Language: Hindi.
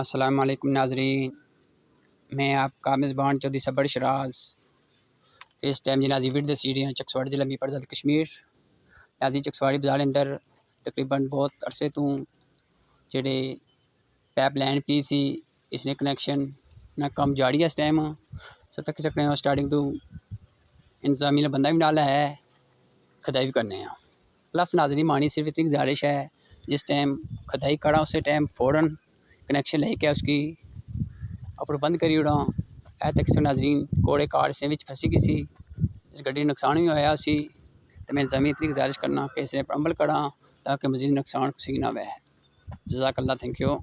अस्सलाम वालेकुम नाज़रीन, मैं आपका मेज़बान चौधरी सबर शराज। इस टाइम जनाजी विद दसी हैं चकसवाड़ी जिला मीपर कश्मीर नाजी चकसवाड़ी बाजार अंदर तकरीबन बहुत अरसे तू जेडे पैप लैंड पी सी इसने कनैक्शन ना कम जारी है इस टाइम सो तक सकते हैं स्टार्टिंग तो इंतजामी बंदा भी डाला है खदाई भी करने हैं। प्लस नाज़रीन मानी सिर्फ इतनी गुजारिश है जिस टाइम खदाई करा उस टाइम फ़ौरन कनैक्शन लेके उसकी अपर बंद करी उड़ा ऐ तक नाज़रीन कोड़े कार से विच फंसी गई सी इस गड्डी नुकसान भी होया उसी तो मैं इंतजामी इतनी गुजारिश करना कि इसने अमल करा ताकि मज़ीद नुकसान किसी ना हुए। जज़ाकल्लाह, थैंक यू।